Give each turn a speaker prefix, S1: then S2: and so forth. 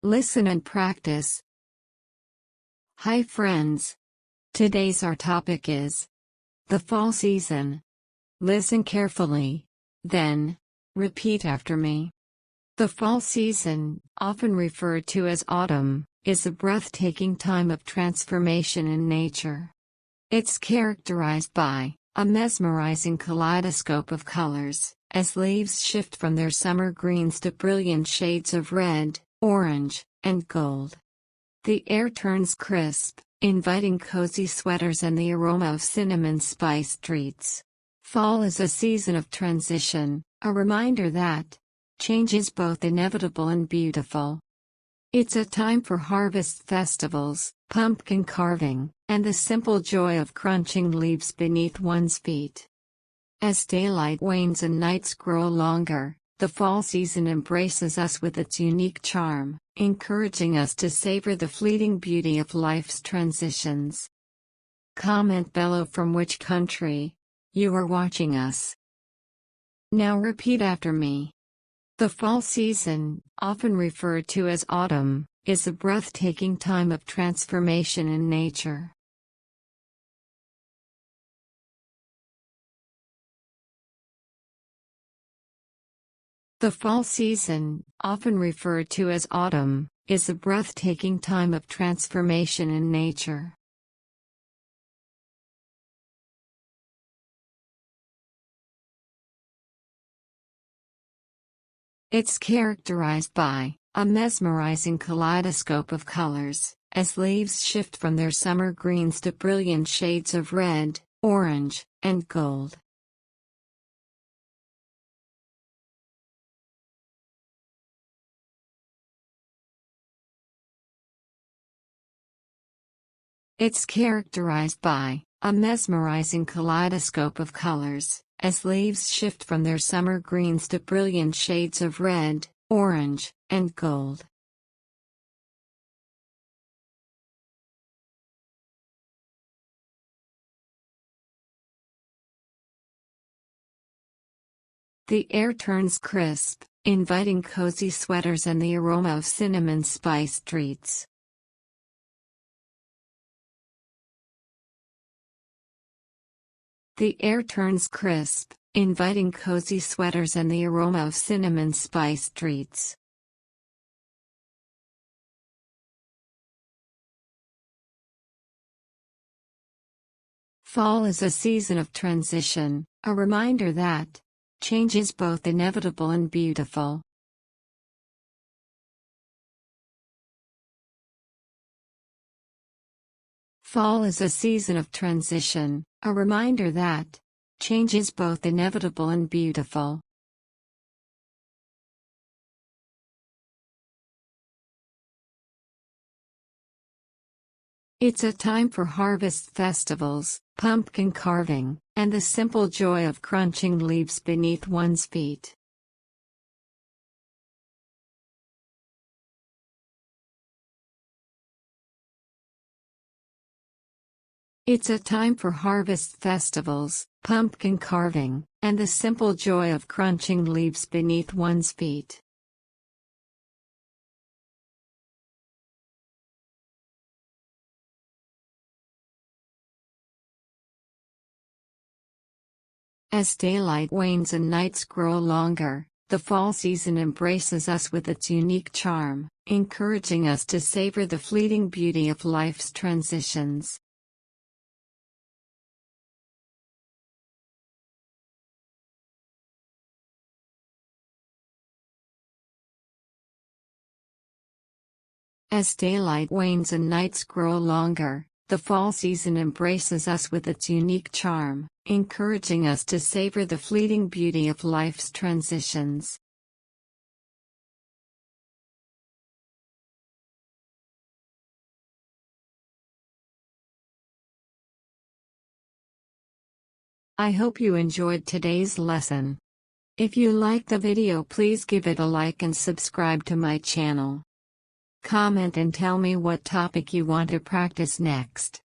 S1: Listen and practice. Hi friends. Today's our topic is the fall season. Listen carefully. Then, repeat after me. The fall season, often referred to as autumn, is a breathtaking time of transformation in nature. It's characterized by a mesmerizing kaleidoscope of colors, as leaves shift from their summer greens to brilliant shades of red, orange, and gold. The air turns crisp, inviting cozy sweaters and the aroma of cinnamon-spiced treats. Fall is a season of transition, a reminder that change is both inevitable and beautiful. It's a time for harvest festivals, pumpkin carving, and the simple joy of crunching leaves beneath one's feet. As daylight wanes and nights grow longer, the fall season embraces us with its unique charm, encouraging us to savor the fleeting beauty of life's transitions. Comment below from which country you are watching us. Now repeat after me. The fall season, often referred to as autumn, is a breathtaking time of transformation in nature. The fall season, often referred to as autumn, is a breathtaking time of transformation in nature. It's characterized by a mesmerizing kaleidoscope of colors, as leaves shift from their summer greens to brilliant shades of red, orange, and gold. It's characterized by a mesmerizing kaleidoscope of colors, as leaves shift from their summer greens to brilliant shades of red, orange, and gold. The air turns crisp, inviting cozy sweaters and the aroma of cinnamon-spiced treats. The air turns crisp, inviting cozy sweaters and the aroma of cinnamon-spiced treats. Fall is a season of transition, a reminder that change is both inevitable and beautiful. Fall is a season of transition, a reminder that change is both inevitable and beautiful. It's a time for harvest festivals, pumpkin carving, and the simple joy of crunching leaves beneath one's feet. It's a time for harvest festivals, pumpkin carving, and the simple joy of crunching leaves beneath one's feet. As daylight wanes and nights grow longer, the fall season embraces us with its unique charm, encouraging us to savor the fleeting beauty of life's transitions. As daylight wanes and nights grow longer, the fall season embraces us with its unique charm, encouraging us to savor the fleeting beauty of life's transitions. I hope you enjoyed today's lesson. If you liked the video, please give it a like and subscribe to my channel. Comment and tell me what topic you want to practice next.